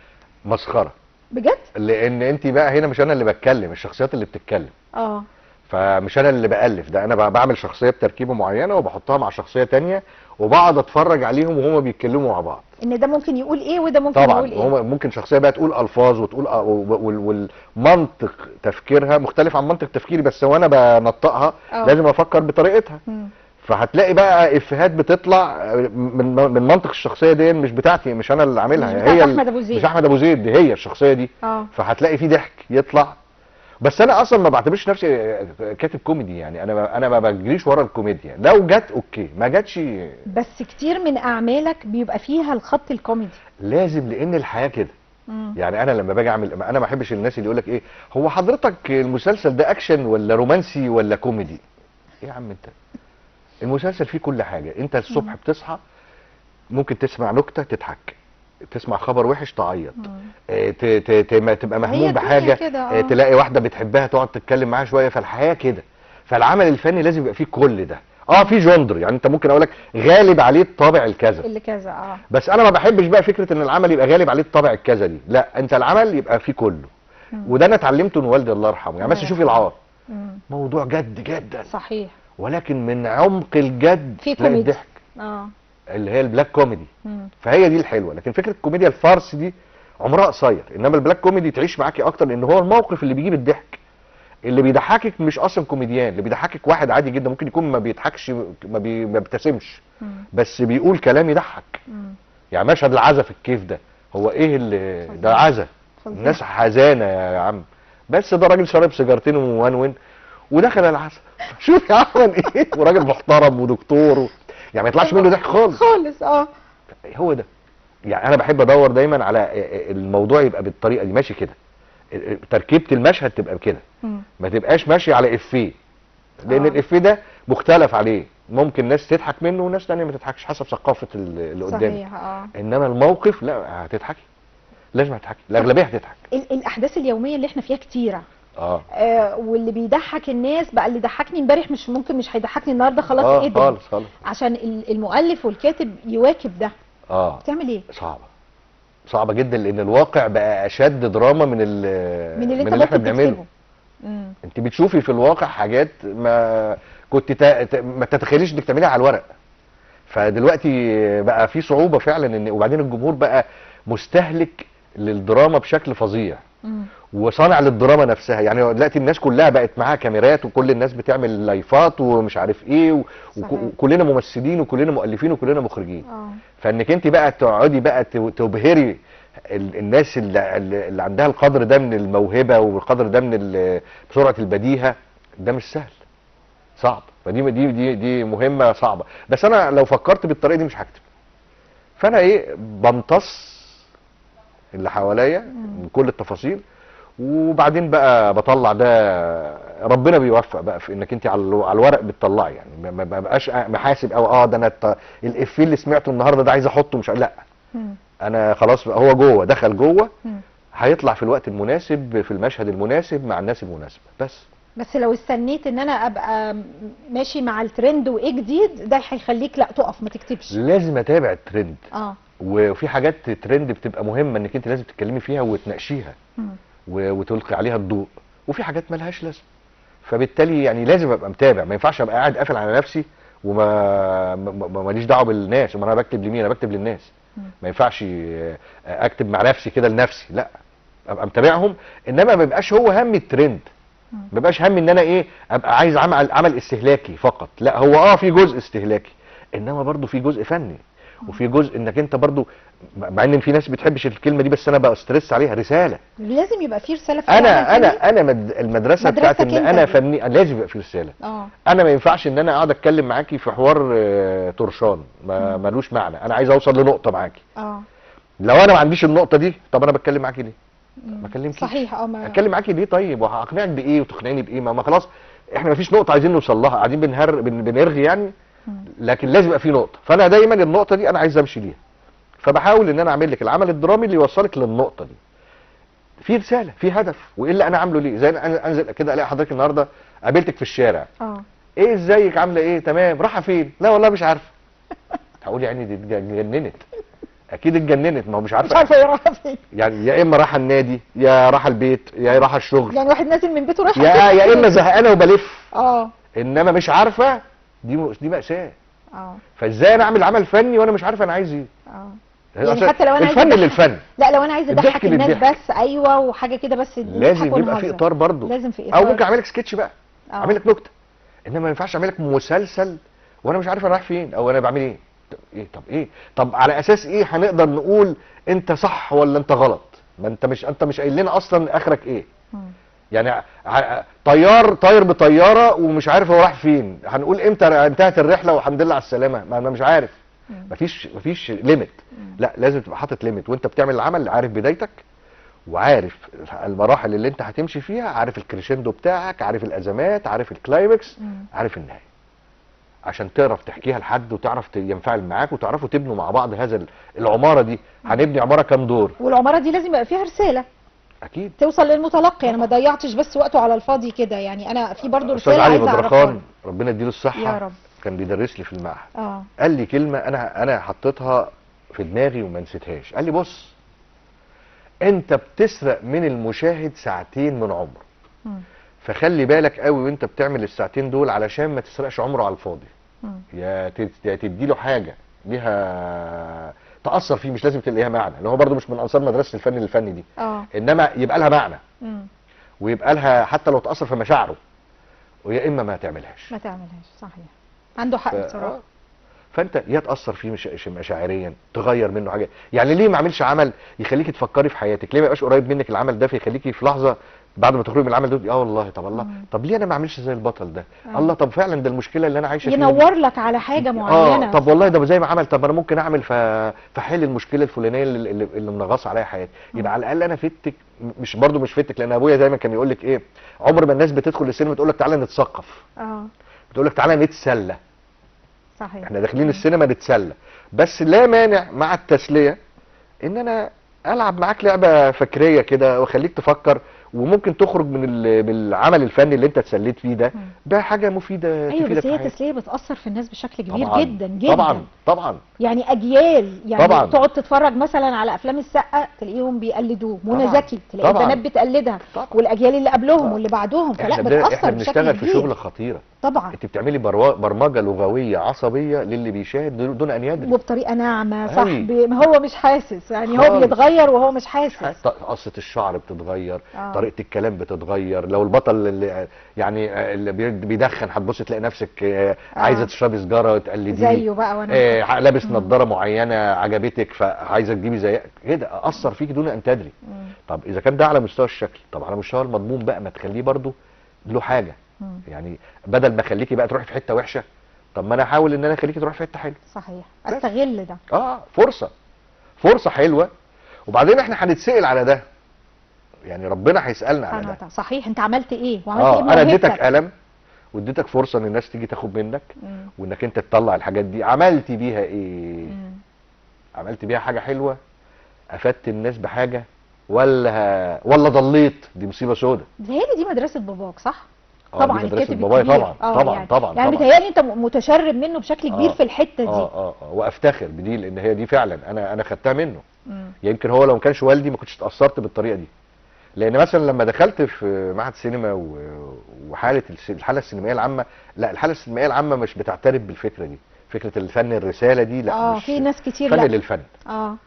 مسخره. بجد؟ لان انت بقى هنا مش انا اللي بتكلم، الشخصيات اللي بتتكلم. اه فمش انا اللي بالف، ده انا بعمل شخصيه بتركيبه معينه وبحطها مع شخصيه تانية وبقعد اتفرج عليهم وهما بيتكلموا مع بعض. ان ده ممكن يقول ايه وده ممكن طبعا يقول ايه. هما ممكن شخصيه بقى تقول الفاظ وتقول والمنطق تفكيرها مختلف عن منطق تفكيري، بس وانا بنطقها لازم افكر بطريقتها. فهتلاقي بقى افيهات بتطلع من منطق الشخصيه دي، مش بتاعتي، مش انا اللي عاملها، هي احمد ابو زيد، مش احمد ابو زيد، دي هي الشخصيه دي. فهتلاقي في ضحك يطلع. بس انا اصلا ما بعتبرش نفسي كاتب كوميدي، يعني انا ما بجريش ورا الكوميديا، لو جت اوكي، ما جاتش. بس كتير من اعمالك بيبقى فيها الخط الكوميدي لازم، لان الحياه كده. يعني انا لما باجي اعمل، انا ما بحبش الناس اللي يقول لك ايه، هو حضرتك المسلسل ده اكشن ولا رومانسي ولا كوميدي؟ ايه يا عم انت، المسلسل فيه كل حاجه. انت الصبح بتصحى ممكن تسمع نكته تضحك، تسمع خبر وحش تعيط، تبقى مهموم بحاجه، تلاقي واحده بتحبها تقعد تتكلم معاها شويه. فالحياه كده. فالعمل الفني لازم يبقى فيه كل ده. في جندر، يعني انت ممكن اقول لك غالب عليه الطابع الكذا اللي كذا. بس انا ما بحبش بقى فكره ان العمل يبقى غالب عليه الطابع الكذا دي، لا، انت العمل يبقى فيه كله. وده انا اتعلمته من والدي الله يرحمه. يعني بس شوفي العار، موضوع جد جدا صحيح، ولكن من عمق الجد في كوميدي اللي هي البلاك كوميدي. فهي دي الحلوه. لكن فكره الكوميديا الفارس دي عمرها قصير، انما البلاك كوميدي تعيش معاكي اكتر، لان هو الموقف اللي بيجيب الضحك. اللي بيضحكك مش اصلا كوميديان، اللي بيضحكك واحد عادي جدا، ممكن يكون ما بيضحكش، ما بيبتسمش، بس بيقول كلام يضحك. يعني مشهد العزا في الكيف ده، هو ايه اللي ده؟ عزا، الناس حزانه يا عم، بس ده راجل شرب سيجارتين ومونون ودخل العزا. شوف يا عمل ايه، وراجل محترم ودكتور يعني ما يطلعش منه ضحك خالص خالص. هو ده. يعني انا بحب ادور دايما على الموضوع يبقى بالطريقه دي، ماشي كده، تركيبه المشهد تبقى كده، ما تبقاش ماشي على افيه، لان الافيه ده مختلف عليه، ممكن ناس تضحك منه وناس تانية ما تضحكش حسب ثقافه اللي قدامك. صحيح. انما الموقف لا، هتضحكي، لازم هتضحكي، الاغلبيه هتضحك. الاحداث اليوميه اللي احنا فيها كتيره، واللي بيضحك الناس بقى، اللي ضحكني امبارح مش ممكن مش هيضحكني النهارده، خلاص ايه ده خالص. عشان المؤلف والكاتب يواكب ده. بتعمل ايه؟ صعبه جدا، لان الواقع بقى اشد دراما من اللي احنا بنعمله. انت بتشوفي في الواقع حاجات ما كنت ما تتخيليش انك تعمليها على الورق. فدلوقتي بقى في صعوبه فعلا، وبعدين الجمهور بقى مستهلك للدراما بشكل فظيع، وصانع للدراما نفسها. يعني دلوقتي الناس كلها بقت معاها كاميرات، وكل الناس بتعمل لايفات ومش عارف ايه، وكلنا ممثلين وكلنا مؤلفين وكلنا مخرجين. فانك انت بقى تقعدي بقى تبهري الناس اللي عندها القدر ده من الموهبه والقدر ده من سرعه البديهه، ده مش سهل، صعب. فدي مهمه صعبه. بس انا لو فكرت بالطريقه دي مش هكتب. فانا بمتص اللي حواليا من كل التفاصيل، وبعدين بقى بطلع ده. ربنا بيوفق بقى في انك انت على الورق بتطلعي، يعني ما بقاش محاسب او ده انا الافيه اللي سمعته النهارده ده عايز احطه، مش لا، انا خلاص بقى هو جوه، دخل جوه، هيطلع في الوقت المناسب في المشهد المناسب مع الناس المناسبه. بس لو استنيت ان انا ابقى ماشي مع الترند وايه جديد، ده هيخليك لا تقف ما تكتبش. لازم اتابع الترند. وفي حاجات ترند بتبقى مهمه انك انت لازم تتكلمي فيها وتناقشيها وتلقي عليها الضوء، وفي حاجات مالهاش لازمه. فبالتالي يعني لازم ابقى متابع، ما ينفعش ابقى قاعد قافل على نفسي ماليش دعوه بالناس. ما انا بكتب لمين؟ انا بكتب للناس. ما ينفعش اكتب مع نفسي كده لنفسي، لا، ابقى متابعهم. انما ما يبقاش هو همي الترند، ما يبقاش همي ان انا ابقى عايز عمل استهلاكي فقط. لا، هو في جزء استهلاكي، انما برضو في جزء فني، وفي جزء انك انت برضو، مع ان في ناس بتحبش الكلمه دي بس انا بسترس عليها، رساله. لازم يبقى في رساله في انا المدرسه بتاعت ان انا فني، لازم يبقى في رساله. انا ما ينفعش ان انا اقعد اتكلم معاكي في حوار طرشان ملوش معنى. انا عايز اوصل لنقطه معاكي. لو انا ما عنديش النقطه دي، طب انا بتكلم معاكي ليه؟ ما اكلمكيش. صحيح. اتكلم معاكي ليه طيب؟ وهقنعك بايه وتقنعني بايه؟ ما خلاص احنا ما فيش نقطه عايزين نوصل لها، قاعدين بنرغي يعني. لكن لازم يبقى في نقطه. فانا دايما النقطه دي انا عايز امشي ليها، فبحاول ان انا اعمل لك العمل الدرامي اللي يوصلك للنقطه دي، في رساله، في هدف. وايه اللي انا عامله ليه؟ زي انا انزل كده الاقي حضرتك النهارده قابلتك في الشارع، ايه ازيك عامله ايه؟ تمام. رايحه فين؟ لا والله مش عارفه. هقول يعني دي اتجننت. اكيد اتجننت، ما هو مش مش عارفه عارفه هي رايحه فين. يعني يا اما رايحه النادي، يا رايحه البيت، يا رايحه الشغل، يعني واحد نازل من بيته رايح يا اما زهقانه وبلف. اه انما مش عارفه، دي مأساة. اه فازاي انا اعمل عمل فني وانا مش عارف انا عايز ايه؟ اه يعني أصل حتى لو انا عايزه الفن أضحك- للفن، لا لو انا عايزه اضحك الضحك الناس للضحك. بس، ايوه، وحاجه كده بس لازم نضحك يبقى في ونهزر. اطار برضه، لازم في او اطار. ممكن اعمل لك سكتش بقى، آه. اعمل لك نكته. انما ما ينفعش اعمل لك مسلسل وانا مش عارف انا رايح فين او انا بعمل ايه. طب على اساس ايه هنقدر نقول انت صح ولا انت غلط؟ ما انت مش قايل لنا اصلا اخرك ايه. مم. يعني طيار طاير بطياره ومش عارف هو رايح فين، هنقول امتى انتهت الرحله والحمد لله على السلامه؟ ما انا مش عارف. مفيش ليميت. لا، لازم تبقى حاطط ليميت وانت بتعمل العمل، عارف بدايتك وعارف المراحل اللي انت هتمشي فيها، عارف الكريشندو بتاعك، عارف الازمات، عارف الكلايمكس، عارف النهايه، عشان تعرف تحكيها لحد وتعرف ينفعل معاك وتعرفوا تبنوا مع بعض هذا العماره دي. هنبني عماره كام دور؟ والعماره دي لازم يبقى فيها رساله اكيد توصل للمتلقي. انا ما ضيعتش بس وقته على الفاضي كده، يعني انا في برضه استاذ رساله علي عايزه اعرفها بدرخان له. ربنا يديله الصحه يا رب. كان بيدرس لي في المعهد. اه قال لي كلمه انا حطيتها في دماغي وما نسيتهاش. قال لي بص، انت بتسرق من المشاهد ساعتين من عمره، مم. فخلي بالك قوي وانت بتعمل الساعتين دول علشان ما تسرقش عمره على الفاضي. مم. يا تدي له حاجه ليها تاثر فيه، مش لازم تلاقيها معنى، لان هو برده مش من انصار مدرسه الفن الفني دي. انما يبقى لها معنى، ويبقى لها حتى لو تاثر في مشاعره، ويا اما ما تعملهاش. ما تعملهاش، صحيح، عنده حق بصراحه. فانت يا تاثر فيه مشاعريا، تغير منه حاجه. يعني ليه ما اعملش عمل يخليكي تفكري في حياتك؟ ليه ما يبقاش قريب منك العمل ده فيخليكي في لحظه بعد ما تخرجي من العمل ده والله طب الله، طب ليه انا ما اعملش زي البطل ده؟ الله، طب فعلا ده المشكله اللي انا عايشه فيها ينور لك على حاجه معينه. طب والله ده زي ما عمل، طب انا ممكن اعمل فحل المشكله الفلانيه اللي منغصه عليا حياتي. يبقى على الاقل انا فدتك، مش فدتك، لان ابويا دايما كان يقول لك ايه، عمر ما الناس بتدخل السينما تقول لك تعالى نتثقف، بتقول لك تعالى نتسلى. صحيح، احنا داخلين السينما نتسلى، بس لا مانع مع التسليه ان انا العب معاك لعبه فكريه كده واخليك تفكر، وممكن تخرج من العمل الفني اللي انت اتسليت فيه ده بحاجه مفيده. ايوه تفيدك بس هي في التسليه بتاثر في الناس بشكل كبير طبعًا جدا جدا. طبعا يعني اجيال، يعني طبعًا. تقعد تتفرج مثلا على افلام السقا تلاقيهم بيقلدوه، منى زكي تلاقي البنات بتقلدها، والاجيال اللي قبلهم واللي بعدهم، فلا بتاثر احنا بشكل بنشتغل كبير. في شغل خطيره طبعا. انت بتعملي برمجه لغويه عصبيه للي بيشاهد دون ان يدري، وبطريقه ناعمه صح، أيوة. ما هو مش حاسس، يعني هو خالص. بيتغير وهو مش حاسس. قصه الشعر بتتغير، طريقه الكلام بتتغير. لو البطل اللي يعني اللي بيدخن هتبص تلاقي نفسك عايزه تشربي سيجاره وتقلديه زيه بقى، وانا لابس نظاره معينه عجبتك فعايزه تجيبي زي كده، اثر فيك دون ان تدري. طب اذا كان ده على مستوى الشكل، طب على مستوى المضمون بقى ما تخليه برضو له حاجه. يعني بدل ما اخليكي بقى تروحي في حته وحشه، طب ما انا احاول ان انا اخليكي تروحي في حته حلوه. صحيح، استغل ده. فرصه حلوه. وبعدين احنا هنتسال على ده، يعني ربنا هيسالنا على ده. صحيح، انت عملت ايه وعملت ايه انا اديتك قلم واديتك فرصه ان الناس تيجي تاخد منك، وانك انت تطلع الحاجات دي، عملت بيها ايه؟ عملت بيها حاجه حلوه؟ افدت الناس بحاجه ولا ضليت؟ دي مصيبه سودة. بتهيألي دي مدرسه باباك صح؟ طبعا الكاتب الكبير. طبعا يعني بتهيألي انت متشرب منه بشكل كبير في الحته دي. وافتخر بدي، لان هي دي فعلا انا خدتها منه. يمكن هو لو ما كانش والدي ما كنتش اتاثرت بالطريقه دي. لان مثلا لما دخلت في معهد سينما وحاله الحاله السينمائيه العامه، لا الحاله السينمائيه العامه مش بتعترف بالفكره دي، فكره الفن الرساله دي لا. مش في ناس كتير فن لا. للفن.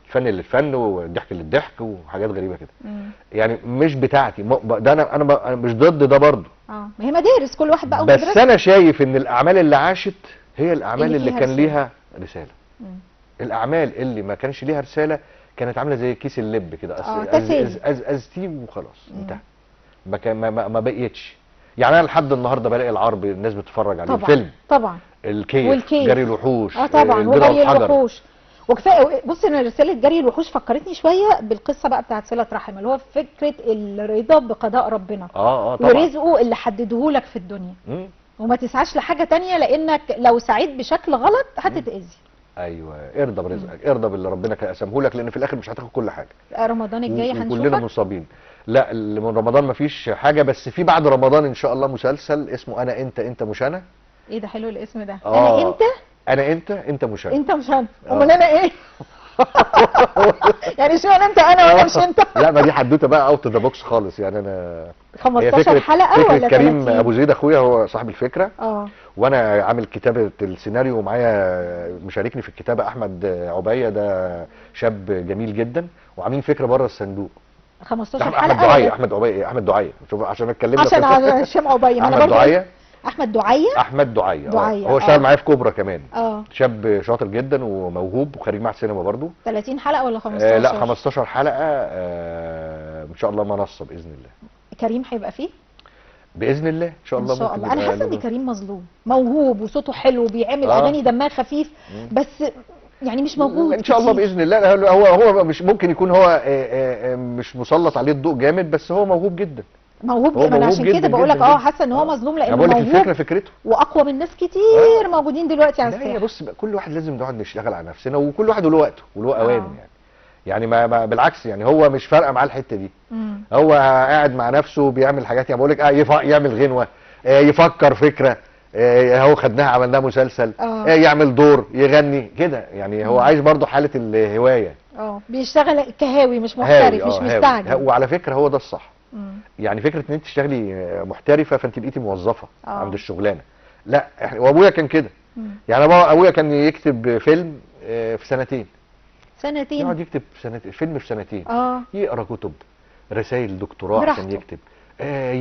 فن للفن وضحك للضحك وحاجات غريبه كده. يعني مش بتاعتي ده، انا مش ضد ده برضه. ما هي مدارس، كل واحد بقى بس مدرسة. انا شايف ان الاعمال اللي عاشت هي الاعمال اللي كان ليها رساله. الاعمال اللي ما كانش ليها رساله كانت عامله زي كيس اللب كده، ازتيه وخلاص انتهى. ما بقيتش. يعني انا لحد النهارده بلاقي العرب الناس بتتفرج عليه. الفيلم طبعا الكيف جري الوحوش طبعا وجري الوحوش. وكفايه بص ان رساله جري الوحوش فكرتني شويه بالقصه بقى بتاعت صله رحم، اللي هو فكره الرضا بقضاء ربنا طبعا. ورزقه اللي حدده لك في الدنيا. وما تسعاش لحاجه تانية، لانك لو سعيت بشكل غلط هتتاذي. ايوه، ارضى برزقك، ارضى باللي ربنا قسمه لك، لان في الاخر مش هتاخد كل حاجه. رمضان الجاي هنشوفك كلنا مصابين. لا من رمضان مفيش حاجه، بس في بعد رمضان ان شاء الله مسلسل اسمه انا انت مش انا. ايه ده حلو الاسم ده. انا انت مش انا. انت مش انا، امال انا ايه؟ يعني شو انت انا وانا مش انت. لا ما دي حدوته بقى اوت ذا بوكس خالص يعني. انا 15 حلقه فكرة ولا كريم 30؟ ابو زيد اخويا هو صاحب الفكره، وانا عامل كتابه السيناريو، ومعايا مشاركني في الكتابه احمد عبيه، ده شاب جميل جدا، وعاملين فكره بره الصندوق. 15 احمد حلقه دعية، احمد عبيه، احمد دعية، شوف عشان اتكلمنا عشان هشام عبيه، ما انا احمد برضه دعية، احمد دعية. احمد دعية دعية هو اشتغل معايا في كوبرا كمان. شاب شاطر جدا وموهوب وخريج معهد سينما برضه. 30 حلقه ولا 15؟ لا 15 حلقه ان شاء الله منصه باذن الله. كريم هيبقى فيه باذن الله ان شاء الله. ان شاء الله. انا حاسه ان كريم مظلوم، موهوب وصوته حلو وبيعمل اغاني دمها خفيف، بس يعني مش موجود ان شاء الله باذن الله. هو مش ممكن يكون هو مش مسلط عليه الضوء جامد، بس هو موهوب جدا. موهوب جدا. انا عشان كده بقول لك حاسه ان هو مظلوم، لانه بقول لك موهوب الفكره فكرته واقوى من ناس كتير موجودين دلوقتي على الساحه. بص بقى، كل واحد لازم نقعد نشتغل على نفسنا، وكل واحد له وقته وله اوانه يعني ما بالعكس يعني، هو مش فارقه معاه الحته دي. هو قاعد مع نفسه بيعمل حاجات، يعني بقول لك يعمل غنوه، يفكر فكره، هو خدناها عملناها مسلسل، يعمل دور، يغني كده يعني. هو عايز برضه حاله الهوايه. بيشتغل كهاوي مش محترف، مش مستعجل. وعلى فكره هو ده الصح. يعني فكره ان انت تشتغلي محترفه فانت بقيتي موظفه عند الشغلانه. لا وابويا كان كده. يعني ابويا كان يكتب فيلم في سنتين. يقعد يكتب فيلم في سنتين. يقرا كتب، رسائل دكتوراه براحته. عشان يكتب،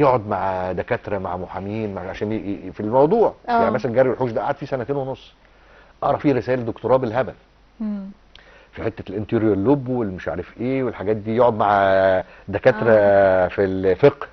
يقعد مع دكاتره، مع محامين، عشان في الموضوع. يعني مثلا جري الوحوش ده قعد فيه 2.5 سنين، قرا فيه رسائل دكتوراه بالهبل في حته الانتيريور لوب والمش عارف ايه والحاجات دي. يقعد مع دكاتره في الفقه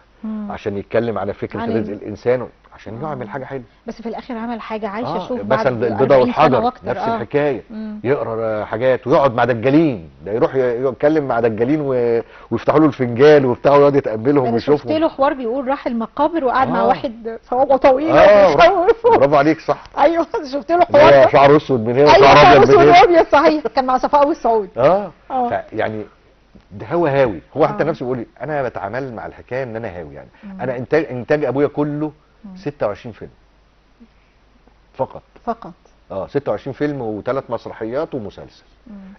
عشان يتكلم على فكره رزق الانسان، عشان يعمل حاجه حلوه. بس في الاخر عمل حاجه عايشه. شوف مثلا البيضه والحجر نفس الحكايه. يقرا حاجات ويقعد مع دجالين، ده يروح يتكلم مع دجالين ويفتحوا له الفنجان وبتاع ويقعد يتقبلهم ويشوفهم. شفت له حوار بيقول راح المقابر وقعد مع واحد صوابعه طويله برافو عليك صح. ايوه شفت له حوار. شعره اسود من هنا وشعر ابيض من هنا. ابيض صحيح، كان مع صفاء السعود. يعني ده هو هاوي. هو حتى نفسه بيقول لي انا بتعامل مع الحكايه ان انا هاوي يعني. انا انتاج ابويا كله 26 فيلم فقط 26 فيلم و3 مسرحيات ومسلسل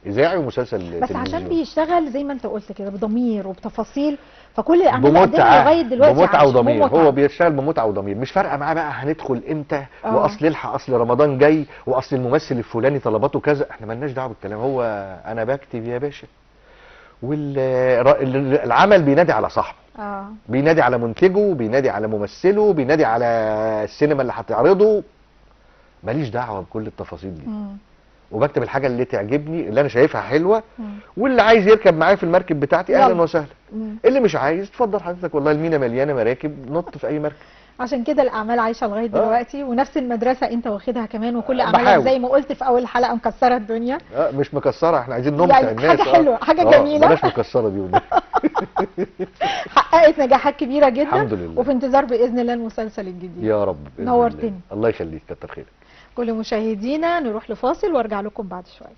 اذاعي ومسلسل بس عشان بيشتغل زي ما انت قلت كده بضمير وبتفاصيل، فكل الاعمال اللي قدمها لغايه دلوقتي بمتعه وضمير. هو بيشتغل بمتعه وضمير، مش فارقه معاه بقى هندخل امتى واصل الحق اصل رمضان جاي واصل الممثل الفلاني طلباته كذا. احنا مالناش دعوه بالكلام. هو انا بكتب يا باشا، والعمل بينادي على صاحبه، بينادي على منتجه، بينادي على ممثله، بينادي على السينما اللي هتعرضه. ماليش دعوه بكل التفاصيل دي. وبكتب الحاجه اللي تعجبني، اللي انا شايفها حلوه، واللي عايز يركب معايا في المركب بتاعتي اهلا وسهلا. اللي مش عايز اتفضل حضرتك، والله المينا مليانه مراكب، نط في اي مركب. عشان كده الاعمال عايشه لغايه دلوقتي، ونفس المدرسه انت واخدها كمان، وكل اعمالك زي ما قلت في اول حلقه مكسره الدنيا. مش مكسره، احنا عايزين نمتع يعني الناس. حاجه حلوه، حاجه جميله. بلاش مكسره دي والله. حققت نجاحات كبيره جدا الحمد لله. وفي انتظار باذن الله المسلسل الجديد. يا رب نورتني. الله يخليك، كتر خيرك. كل مشاهدينا نروح لفاصل وارجع لكم بعد شويه.